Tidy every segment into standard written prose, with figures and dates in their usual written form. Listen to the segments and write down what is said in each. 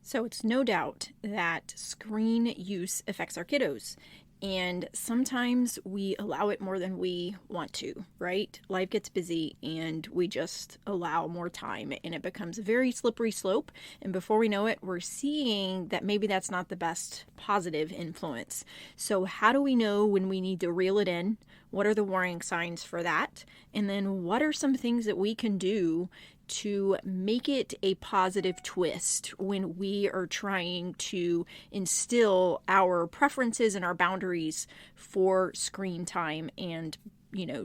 So it's no doubt that screen use affects our kiddos. And sometimes we allow it more than we want to, right? Life gets busy and we just allow more time and it becomes a very slippery slope. And before we know it, we're seeing that maybe that's not the best positive influence. So how do we know when we need to reel it in? What are the warning signs for that? And then what are some things that we can do to make it a positive twist when we are trying to instill our preferences and our boundaries for screen time and,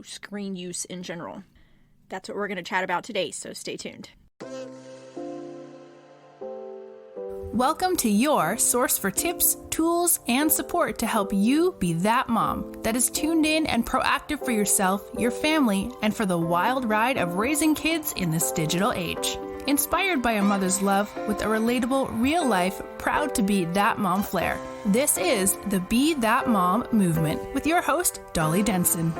screen use in general? That's what we're going to chat about today, so stay tuned. Welcome to your source for tips, tools, and support to help you be that mom that is tuned in and proactive for yourself, your family, and for the wild ride of raising kids in this digital age. Inspired by a mother's love with a relatable, real-life, proud to be that mom flair. This is the Be That Mom movement with your host, Dolly Denson.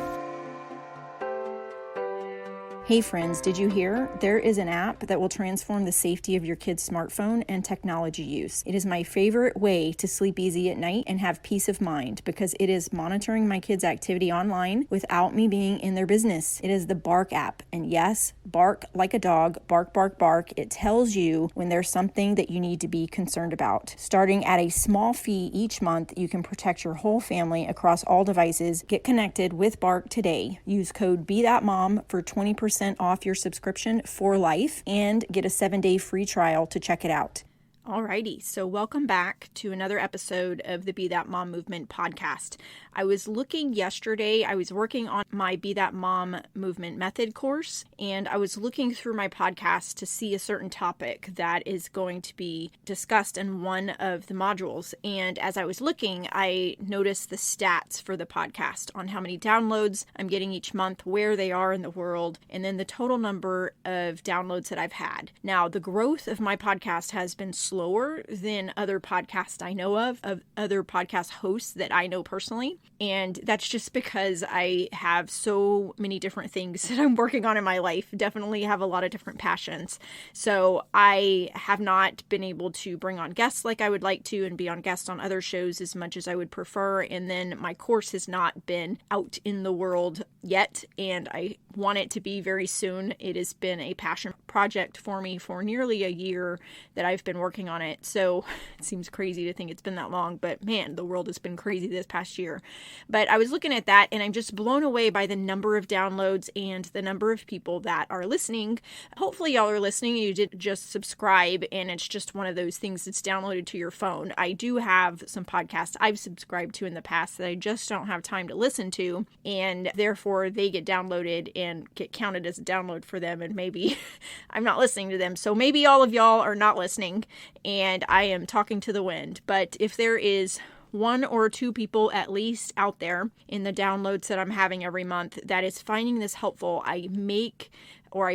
Hey friends, did you hear? There is an app that will transform the safety of your kid's smartphone and technology use. It is my favorite way to sleep easy at night and have peace of mind because it is monitoring my kids' activity online without me being in their business. It is the Bark app. And yes, bark like a dog, bark, bark, bark. It tells you when there's something that you need to be concerned about. Starting at a small fee each month, you can protect your whole family across all devices. Get connected with Bark today. Use code BeThatMom for 20% off your subscription for life and get a 7-day free trial to check it out. Alrighty, so welcome back to another episode of the Be That Mom Movement podcast. I was looking yesterday, I was working on my Be That Mom Movement method course, and I was looking through my podcast to see a certain topic that is going to be discussed in one of the modules. And as I was looking, I noticed the stats for the podcast on how many downloads I'm getting each month, where they are in the world, and then the total number of downloads that I've had. Now, the growth of my podcast has been slower than other podcasts I know of other podcast hosts that I know personally. And that's just because I have so many different things that I'm working on in my life. Definitely have a lot of different passions. So I have not been able to bring on guests like I would like to and be on guests on other shows as much as I would prefer. And then my course has not been out in the world yet, and I want it to be very soon. It has been a passion project for me for nearly a year that I've been working on it. So it seems crazy to think it's been that long, but man, the world has been crazy this past year. But I was looking at that and I'm just blown away by the number of downloads and the number of people that are listening. Hopefully y'all are listening. You did just subscribe and it's just one of those things that's downloaded to your phone. I do have some podcasts I've subscribed to in the past that I just don't have time to listen to, and therefore they get downloaded and get counted as a download for them, and maybe I'm not listening to them. So maybe all of y'all are not listening and I am talking to the wind. But if there is one or two people at least out there in the downloads that I'm having every month that is finding this helpful, I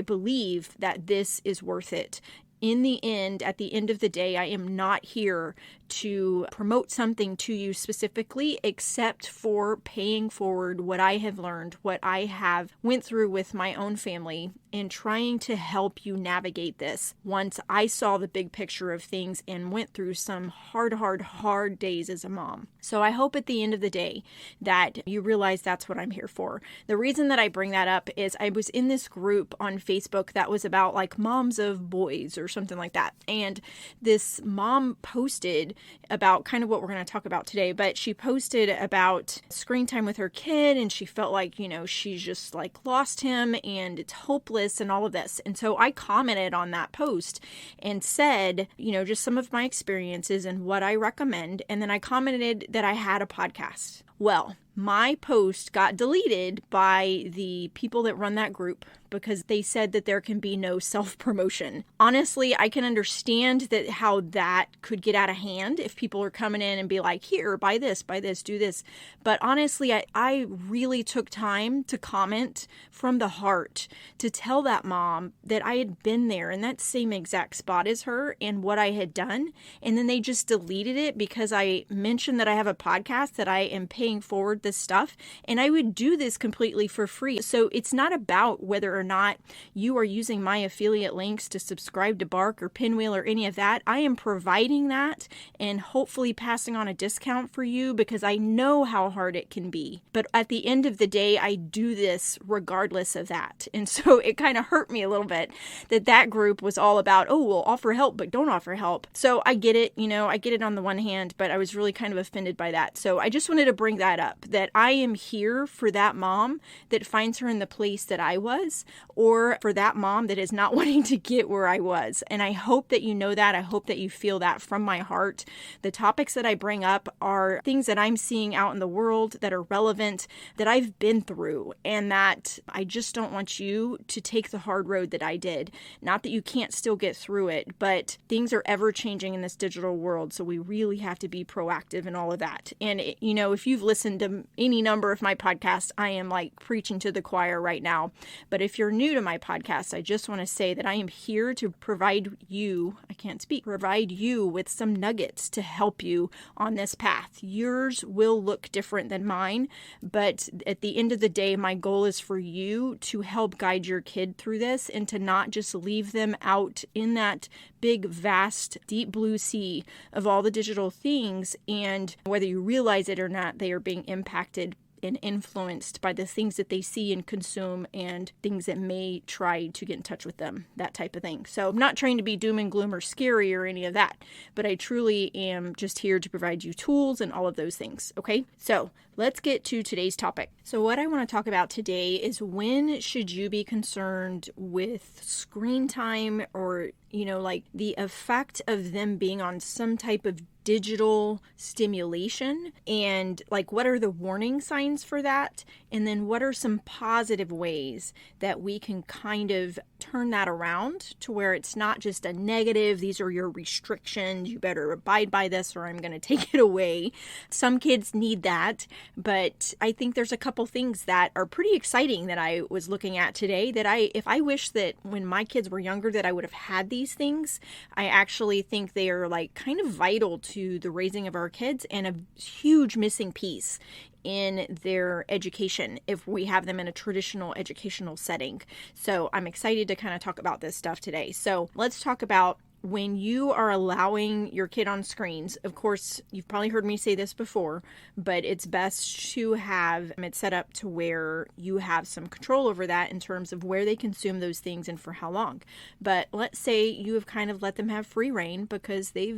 believe that this is worth it. In the end, at the end of the day, I am not here to promote something to you specifically, except for paying forward what I have learned, what I have went through with my own family, and trying to help you navigate this. Once I saw the big picture of things and went through some hard days as a mom. So I hope at the end of the day that you realize that's what I'm here for. The reason that I bring that up is I was in this group on Facebook that was about like moms of boys or something like that. And this mom posted about kind of what we're going to talk about today, but she posted about screen time with her kid, and she felt like, she's just like lost him and it's hopeless and all of this. And so I commented on that post and said, just some of my experiences and what I recommend. And then I commented that I had a podcast. Well, my post got deleted by the people that run that group because they said that there can be no self-promotion. Honestly, I can understand that how that could get out of hand if people are coming in and be like, here, buy this, do this. But honestly, I really took time to comment from the heart to tell that mom that I had been there in that same exact spot as her and what I had done. And then they just deleted it because I mentioned that I have a podcast that I am paying forward this stuff, and I would do this completely for free. So it's not about whether or not you are using my affiliate links to subscribe to Bark or Pinwheel or any of that. I am providing that and hopefully passing on a discount for you because I know how hard it can be. But at the end of the day, I do this regardless of that. And so it kind of hurt me a little bit that group was all about, oh, we'll offer help, but don't offer help. So I get it, I get it on the one hand, but I was really kind of offended by that. So I just wanted to bring that up, that I am here for that mom that finds her in the place that I was, or for that mom that is not wanting to get where I was. And I hope that you know that. I hope that you feel that from my heart. The topics that I bring up are things that I'm seeing out in the world that are relevant, that I've been through, and that I just don't want you to take the hard road that I did. Not that you can't still get through it, but things are ever changing in this digital world. So we really have to be proactive in all of that. And, if you've listened to any number of my podcasts, I am like preaching to the choir right now. But if you're new to my podcast, I just want to say that I am here to provide you with some nuggets to help you on this path. Yours will look different than mine, but at the end of the day, my goal is for you to help guide your kid through this and to not just leave them out in that big, vast, deep blue sea of all the digital things. And whether you realize it or not, they are being impacted and influenced by the things that they see and consume and things that may try to get in touch with them, that type of thing. So I'm not trying to be doom and gloom or scary or any of that, but I truly am just here to provide you tools and all of those things. Okay, so let's get to today's topic. So what I want to talk about today is, when should you be concerned with screen time, or like the effect of them being on some type of digital stimulation, and like what are the warning signs for that, and then what are some positive ways that we can kind of turn that around to where it's not just a negative, these are your restrictions, you better abide by this or I'm going to take it away. Some kids need that, but I think there's a couple things that are pretty exciting that I was looking at today that if I wish that when my kids were younger that I would have had these things. I actually think they are like kind of vital to the raising of our kids and a huge missing piece in their education if we have them in a traditional educational setting. So I'm excited to kind of talk about this stuff today. So let's talk about when you are allowing your kid on screens. Of course, you've probably heard me say this before, but it's best to have it set up to where you have some control over that in terms of where they consume those things and for how long. But let's say you have kind of let them have free reign because they've,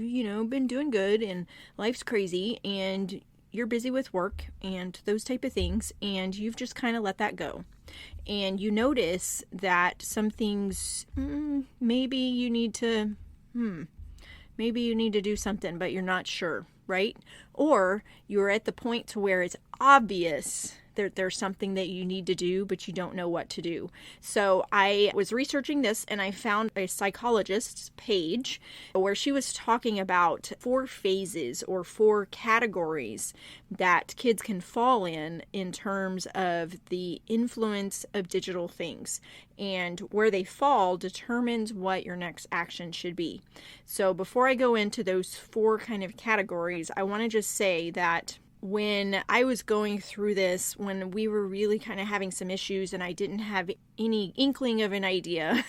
been doing good and life's crazy and you're busy with work and those type of things, and you've just kind of let that go. And you notice that some things, maybe you need to do something, but you're not sure, right? Or you're at the point to where it's obvious there's something that you need to do, but you don't know what to do. So I was researching this and I found a psychologist's page where she was talking about 4 phases or 4 categories that kids can fall in terms of the influence of digital things. And where they fall determines what your next action should be. So before I go into those 4 kind of categories, I want to just say that when I was going through this, when we were really kind of having some issues and I didn't have any inkling of an idea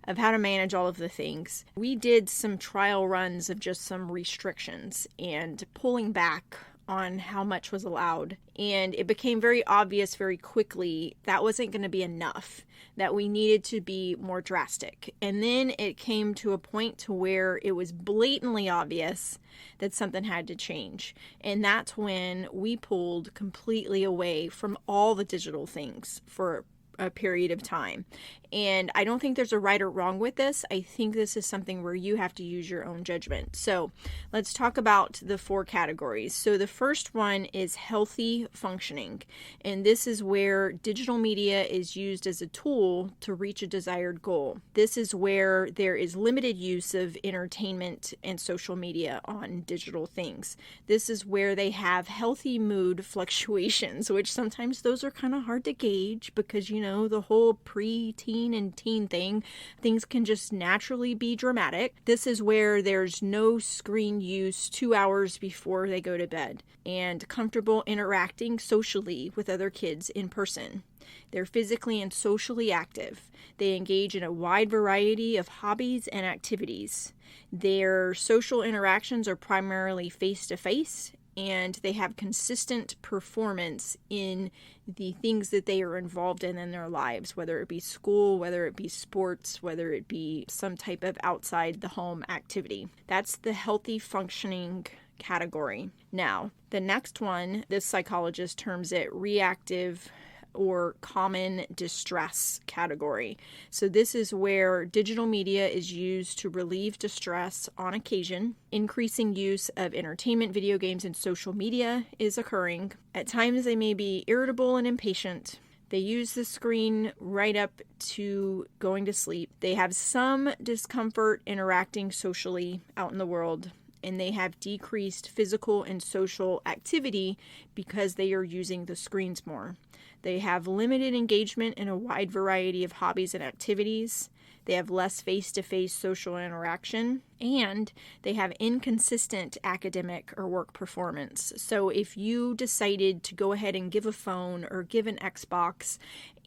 of how to manage all of the things, we did some trial runs of just some restrictions and pulling back on how much was allowed. And it became very obvious very quickly that wasn't going to be enough, that we needed to be more drastic. And then it came to a point to where it was blatantly obvious that something had to change. And that's when we pulled completely away from all the digital things for a period of time. And I don't think there's a right or wrong with this. I think this is something where you have to use your own judgment. So let's talk about the 4 categories. So the first one is healthy functioning. And this is where digital media is used as a tool to reach a desired goal. This is where there is limited use of entertainment and social media on digital things. This is where they have healthy mood fluctuations, which sometimes those are kind of hard to gauge because, the whole pre-teen preteen and teen thing, things can just naturally be dramatic. This is where there's no screen use 2 hours before they go to bed and comfortable interacting socially with other kids in person. They're physically and socially active. They engage in a wide variety of hobbies and activities. Their social interactions are primarily face-to-face, and they have consistent performance in the things that they are involved in their lives, whether it be school, whether it be sports, whether it be some type of outside the home activity. That's the healthy functioning category. Now, the next one, this psychologist terms it reactive or common distress category. So this is where digital media is used to relieve distress on occasion. Increasing use of entertainment, video games, and social media is occurring. At times they may be irritable and impatient. They use the screen right up to going to sleep. They have some discomfort interacting socially out in the world, and they have decreased physical and social activity because they are using the screens more. They have limited engagement in a wide variety of hobbies and activities. They have less face-to-face social interaction, and they have inconsistent academic or work performance. So if you decided to go ahead and give a phone or give an Xbox,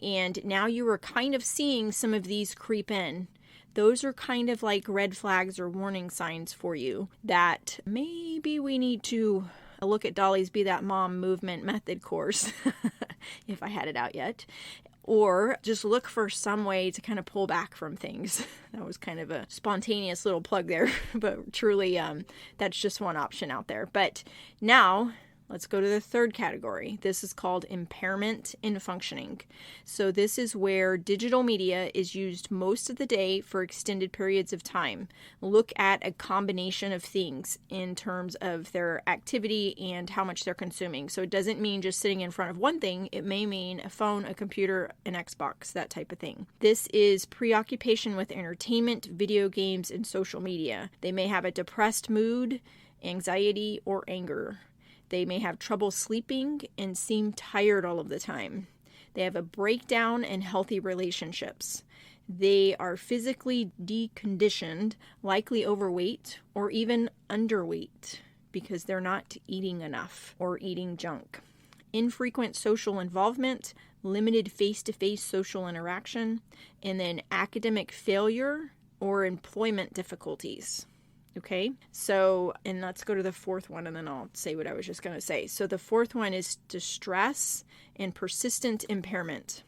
and now you are kind of seeing some of these creep in, those are kind of like red flags or warning signs for you that maybe we need to look at Dolly's Be That Mom movement method course, if I had it out yet, or just look for some way to kind of pull back from things. That was kind of a spontaneous little plug there, but truly that's just one option out there. But now let's go to the third category. This is called impairment in functioning. So this is where digital media is used most of the day for extended periods of time. Look at a combination of things in terms of their activity and how much they're consuming. So it doesn't mean just sitting in front of one thing. It may mean a phone, a computer, an Xbox, that type of thing. This is preoccupation with entertainment, video games, and social media. They may have a depressed mood, anxiety, or anger. They may have trouble sleeping and seem tired all of the time. They have a breakdown in healthy relationships. They are physically deconditioned, likely overweight or even underweight because they're not eating enough or eating junk. Infrequent social involvement, limited face-to-face social interaction, and then academic failure or employment difficulties. Okay, so, and let's go to the fourth one and then I'll say what I was just going to say. So the fourth one is distress and persistent impairment.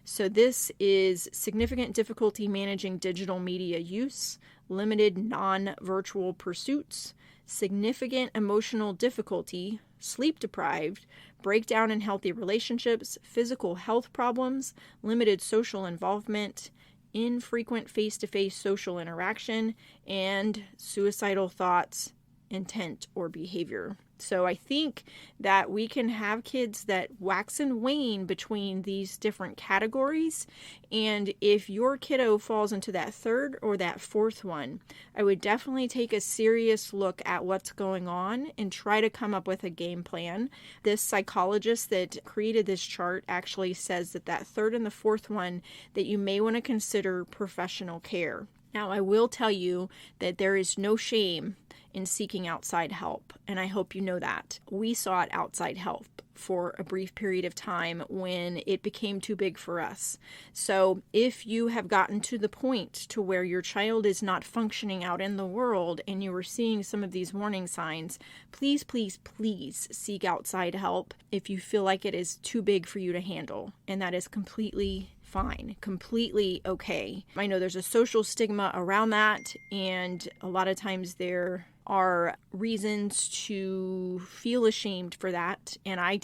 So this is significant difficulty managing digital media use, limited non-virtual pursuits, significant emotional difficulty, sleep deprived, breakdown in healthy relationships, physical health problems, limited social involvement, infrequent face-to-face social interaction, and suicidal thoughts, intent, or behavior. So I think that we can have kids that wax and wane between these different categories. And if your kiddo falls into that third or that fourth one, I would definitely take a serious look at what's going on and try to come up with a game plan. This psychologist that created this chart actually says that that third and the fourth one, that you may want to consider professional care. Now, I will tell you that there is no shame in seeking outside help, and I hope you know that. We sought outside help for a brief period of time when it became too big for us. So if you have gotten to the point to where your child is not functioning out in the world and you are seeing some of these warning signs, please, please, please seek outside help if you feel like it is too big for you to handle, and that is completely fine, completely okay. I know there's a social stigma around that, and a lot of times there are reasons to feel ashamed for that, and I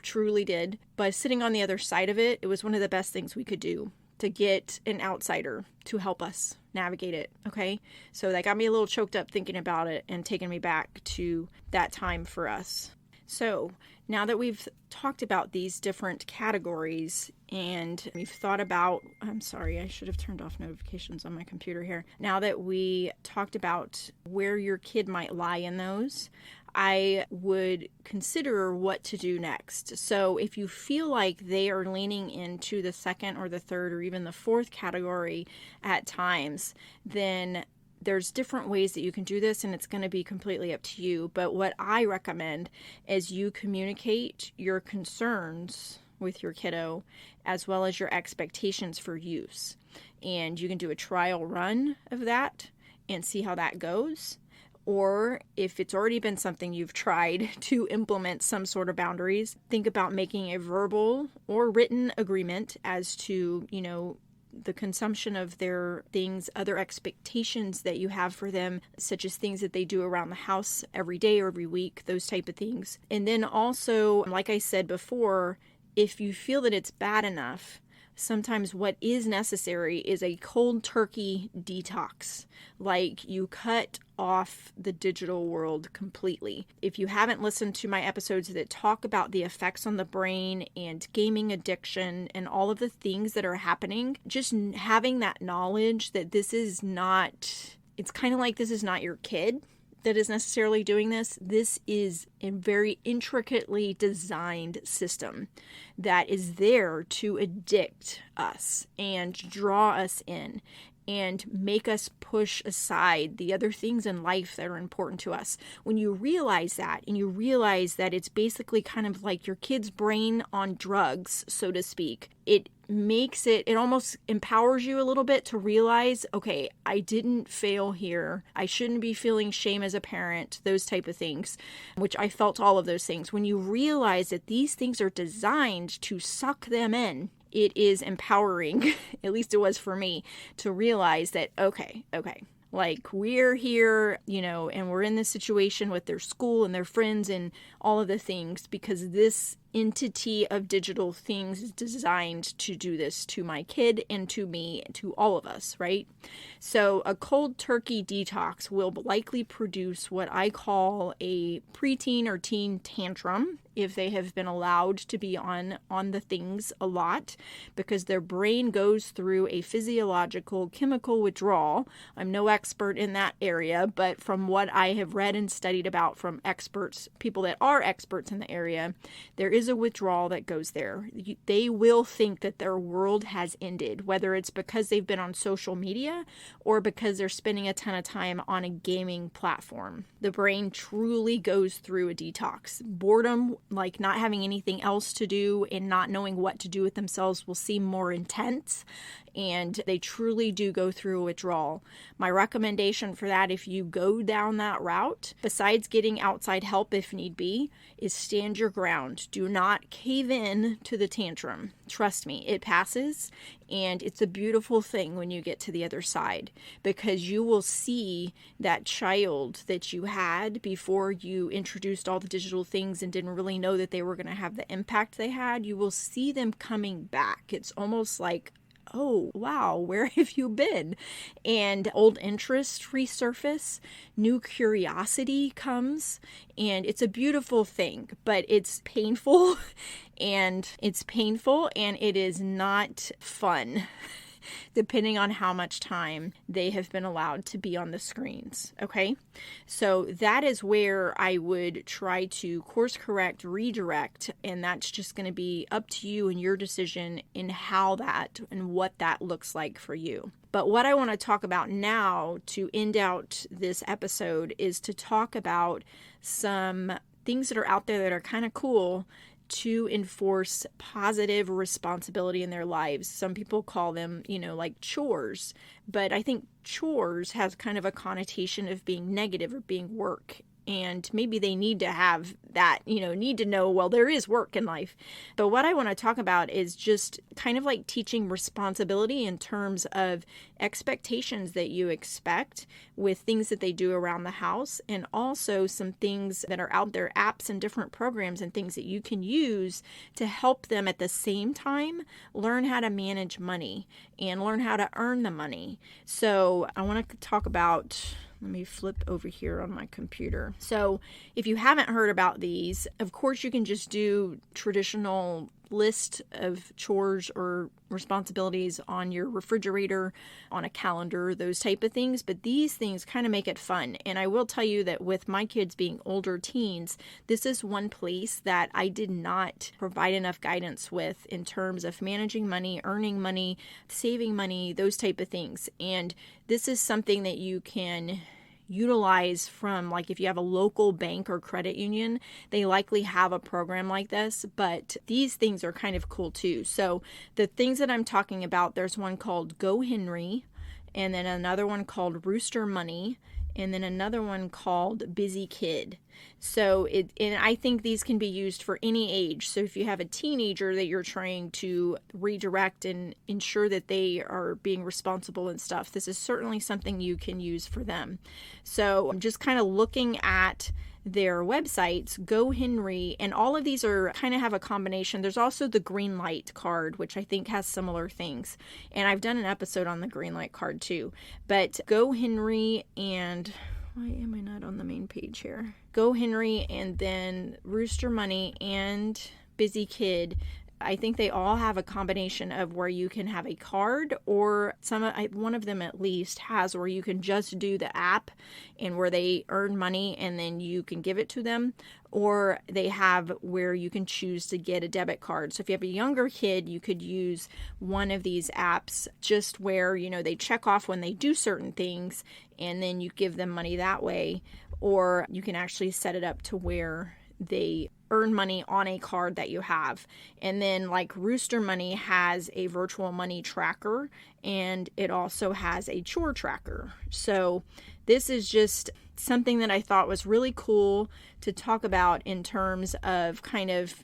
truly did. But sitting on the other side of it, it was one of the best things we could do to get an outsider to help us navigate it, okay? So that got me a little choked up thinking about it and taking me back to that time for us. So now that we've talked about these different categories and we've thought about, I'm sorry, I should have turned off notifications on my computer here. Now that we talked about where your kid might lie in those, I would consider what to do next. So if you feel like they are leaning into the second or the third or even the fourth category at times, then there's different ways that you can do this, and it's going to be completely up to you. But what I recommend is you communicate your concerns with your kiddo as well as your expectations for use. And you can do a trial run of that and see how that goes. Or if it's already been something you've tried to implement some sort of boundaries, think about making a verbal or written agreement as to, the consumption of their things, other expectations that you have for them, such as things that they do around the house every day or every week, those type of things. And then also, like I said before, if you feel that it's bad enough, sometimes what is necessary is a cold turkey detox. Like you cut off the digital world completely. If you haven't listened to my episodes that talk about the effects on the brain and gaming addiction and all of the things that are happening, just having that knowledge that this is not, it's kind of like this is not your kid that is necessarily doing this. This is a very intricately designed system that is there to addict us and draw us in and make us push aside the other things in life that are important to us. When you realize that, and you realize that it's basically kind of like your kid's brain on drugs, so to speak, it almost empowers you a little bit to realize, okay, I didn't fail here. I shouldn't be feeling shame as a parent, those type of things, which I felt all of those things. When you realize that these things are designed to suck them in, it is empowering, at least it was for me, to realize that, okay, like we're here, and we're in this situation with their school and their friends and all of the things because this entity of digital things is designed to do this to my kid and to me and to all of us, right? So a cold turkey detox will likely produce what I call a preteen or teen tantrum if they have been allowed to be on the things a lot, because their brain goes through a physiological chemical withdrawal. I'm no expert in that area, but from what I have read and studied about from experts, people that are experts in the area, there is a withdrawal that goes there. They will think that their world has ended, whether it's because they've been on social media or because they're spending a ton of time on a gaming platform. The brain truly goes through a detox. Boredom, like not having anything else to do and not knowing what to do with themselves, will seem more intense, and they truly do go through a withdrawal. My recommendation for that, if you go down that route, besides getting outside help if need be, is stand your ground. Do not cave in to the tantrum. Trust me, it passes, and it's a beautiful thing when you get to the other side, because you will see that child that you had before you introduced all the digital things and didn't really know that they were going to have the impact they had. You will see them coming back. It's almost like, oh, wow, where have you been? And old interests resurface, new curiosity comes, and it's a beautiful thing, but it's painful, and it is not fun, depending on how much time they have been allowed to be on the screens, okay? So that is where I would try to course correct, redirect, and that's just going to be up to you and your decision in how that and what that looks like for you. But what I want to talk about now to end out this episode is to talk about some things that are out there that are kind of cool to enforce positive responsibility in their lives. Some people call them, like chores, but I think chores has kind of a connotation of being negative or being work. And maybe they need to have that, need to know, well, there is work in life. But what I want to talk about is just kind of like teaching responsibility in terms of expectations that you expect with things that they do around the house, and also some things that are out there, apps and different programs and things that you can use to help them at the same time learn how to manage money and learn how to earn the money. So I want to talk about... Let me flip over here on my computer. So if you haven't heard about these, of course you can just do traditional list of chores or responsibilities on your refrigerator, on a calendar, those type of things. But these things kind of make it fun. And I will tell you that with my kids being older teens, this is one place that I did not provide enough guidance with in terms of managing money, earning money, saving money, those type of things. And this is something that you can utilize from, like, if you have a local bank or credit union, they likely have a program like this, but these things are kind of cool too. So the things that I'm talking about, there's one called Go Henry, and then another one called Rooster Money, and then another one called Busy Kid. So and I think these can be used for any age. So if you have a teenager that you're trying to redirect and ensure that they are being responsible and stuff, this is certainly something you can use for them. So I'm just kind of looking at their websites, Go Henry, and all of these are kind of have a combination. There's also the green light card, which I think has similar things. And I've done an episode on the green light card too. But Go Henry and why am I not on the main page here? Go Henry and then Rooster Money and Busy Kid. I think they all have a combination of where you can have a card, or one of them at least has where you can just do the app and where they earn money and then you can give it to them, or they have where you can choose to get a debit card. So if you have a younger kid, you could use one of these apps just where, they check off when they do certain things and then you give them money that way, or you can actually set it up to where they earn money on a card that you have. And then like Rooster Money has a virtual money tracker, and it also has a chore tracker. So this is just something that I thought was really cool to talk about in terms of kind of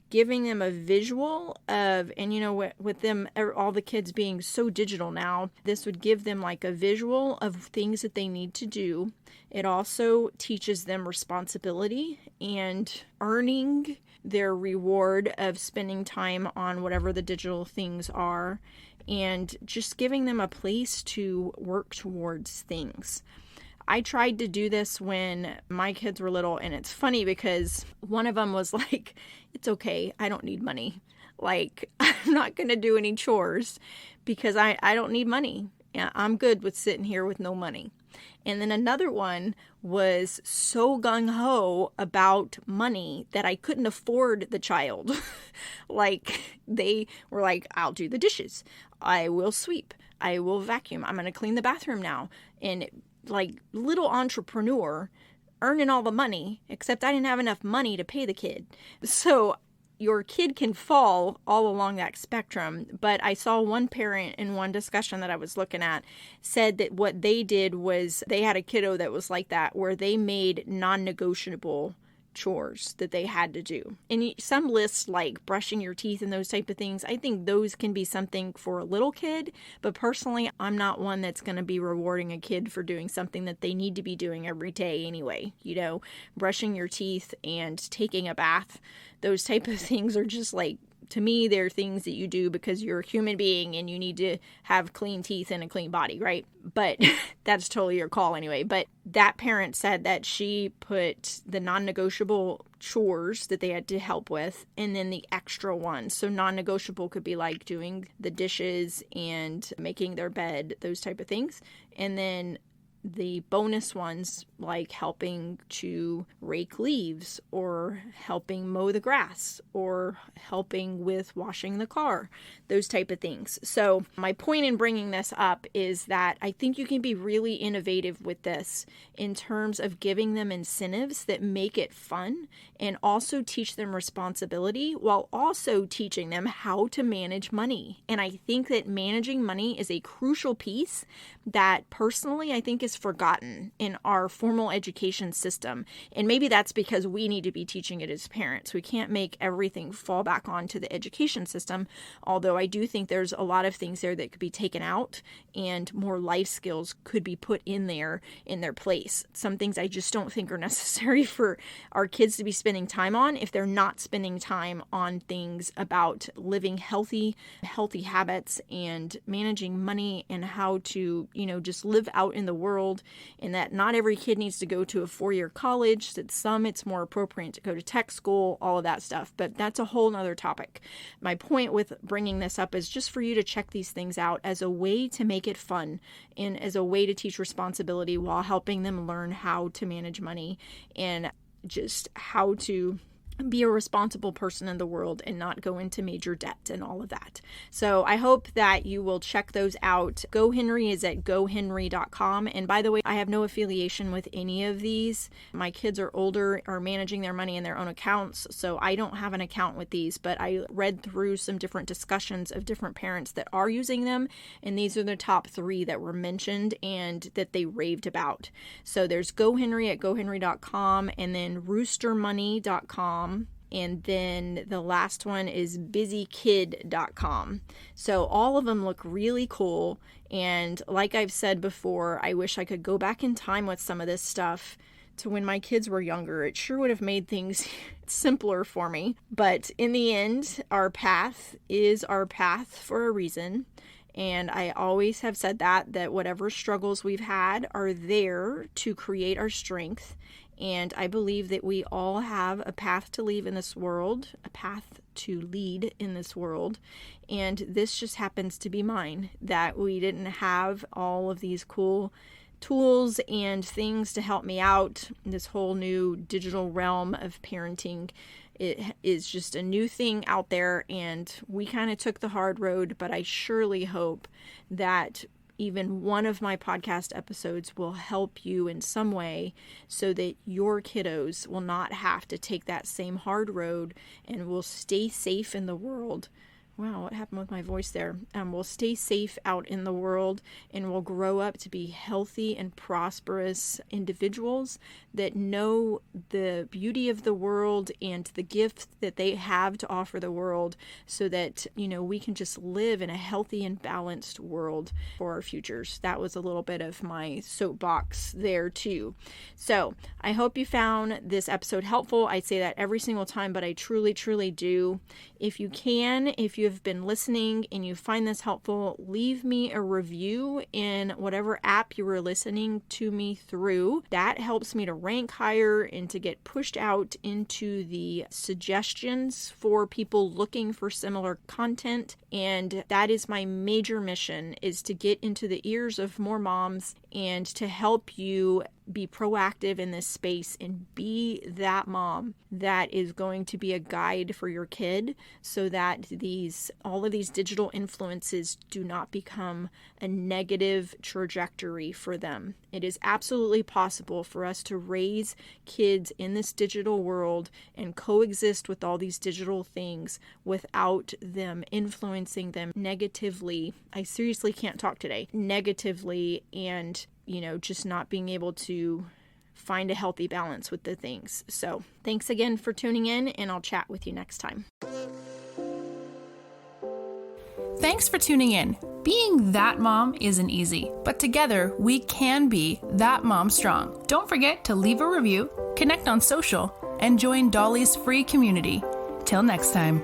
giving them a visual of, and with them, all the kids being so digital now, this would give them like a visual of things that they need to do. It also teaches them responsibility and earning their reward of spending time on whatever the digital things are, and just giving them a place to work towards things. I tried to do this when my kids were little, and it's funny because one of them was like, it's okay, I don't need money. Like, I'm not going to do any chores because I don't need money. I'm good with sitting here with no money. And then another one was so gung-ho about money that I couldn't afford the child. Like, they were like, I'll do the dishes. I will sweep. I will vacuum. I'm going to clean the bathroom now. And like little entrepreneur earning all the money, except I didn't have enough money to pay the kid. So your kid can fall all along that spectrum. But I saw one parent in one discussion that I was looking at said that what they did was they had a kiddo that was like that, where they made non-negotiable chores that they had to do. And some lists like brushing your teeth and those type of things, I think those can be something for a little kid, but personally, I'm not one that's going to be rewarding a kid for doing something that they need to be doing every day anyway. Brushing your teeth and taking a bath, those type of things are just like, to me, they're things that you do because you're a human being and you need to have clean teeth and a clean body, right? But that's totally your call anyway. But that parent said that she put the non-negotiable chores that they had to help with and then the extra ones. So non-negotiable could be like doing the dishes and making their bed, those type of things. And then the bonus ones like helping to rake leaves or helping mow the grass or helping with washing the car, those type of things. So my point in bringing this up is that I think you can be really innovative with this in terms of giving them incentives that make it fun and also teach them responsibility while also teaching them how to manage money. And I think that managing money is a crucial piece that personally I think is forgotten in our formal education system. And maybe that's because we need to be teaching it as parents. We can't make everything fall back onto the education system, although I do think there's a lot of things there that could be taken out and more life skills could be put in there in their place. Some things I just don't think are necessary for our kids to be spending time on if they're not spending time on things about living healthy habits and managing money and how to, just live out in the world world, and that not every kid needs to go to a 4-year college, that some it's more appropriate to go to tech school, all of that stuff. But that's a whole nother topic. My point with bringing this up is just for you to check these things out as a way to make it fun and as a way to teach responsibility while helping them learn how to manage money and just how to be a responsible person in the world and not go into major debt and all of that. So I hope that you will check those out. GoHenry is at gohenry.com. And by the way, I have no affiliation with any of these. My kids are older, are managing their money in their own accounts, so I don't have an account with these, but I read through some different discussions of different parents that are using them, and these are the top 3 that were mentioned and that they raved about. So there's GoHenry at gohenry.com, and then roostermoney.com. And then the last one is busykid.com. So all of them look really cool. And like I've said before, I wish I could go back in time with some of this stuff to when my kids were younger. It sure would have made things simpler for me. But in the end, our path is our path for a reason. And I always have said that whatever struggles we've had are there to create our strength. And I believe that we all have a path to lead in this world, And this just happens to be mine, that we didn't have all of these cool tools and things to help me out. This whole new digital realm of parenting, it is just a new thing out there, and we kind of took the hard road, but I surely hope that even one of my podcast episodes will help you in some way so that your kiddos will not have to take that same hard road and will stay safe in the world. Wow, what happened with my voice there? We'll stay safe out in the world and we'll grow up to be healthy and prosperous individuals that know the beauty of the world and the gift that they have to offer the world, so that, we can just live in a healthy and balanced world for our futures. That was a little bit of my soapbox there too. So I hope you found this episode helpful. I say that every single time, but I truly, truly do. If you have been listening and you find this helpful, leave me a review in whatever app you were listening to me through. That helps me to rank higher and to get pushed out into the suggestions for people looking for similar content. And that is my major mission, is to get into the ears of more moms and to help you be proactive in this space and be that mom that is going to be a guide for your kid, so that all of these digital influences do not become a negative trajectory for them. It is absolutely possible for us to raise kids in this digital world and coexist with all these digital things without them influencing them negatively. I seriously can't talk today. Negatively, and just not being able to find a healthy balance with the things. So thanks again for tuning in, and I'll chat with you next time. Thanks for tuning in. Being that mom isn't easy, but together we can be that mom strong. Don't forget to leave a review, connect on social, and join Dolly's free community. Till next time.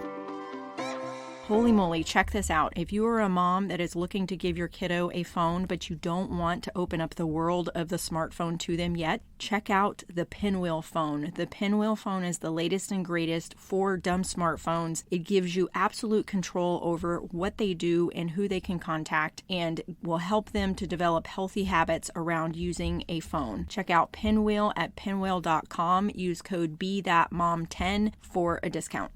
Holy moly, check this out. If you are a mom that is looking to give your kiddo a phone, but you don't want to open up the world of the smartphone to them yet, check out the Pinwheel phone. The Pinwheel phone is the latest and greatest for dumb smartphones. It gives you absolute control over what they do and who they can contact, and will help them to develop healthy habits around using a phone. Check out Pinwheel at pinwheel.com. Use code BeThatMom10 for a discount.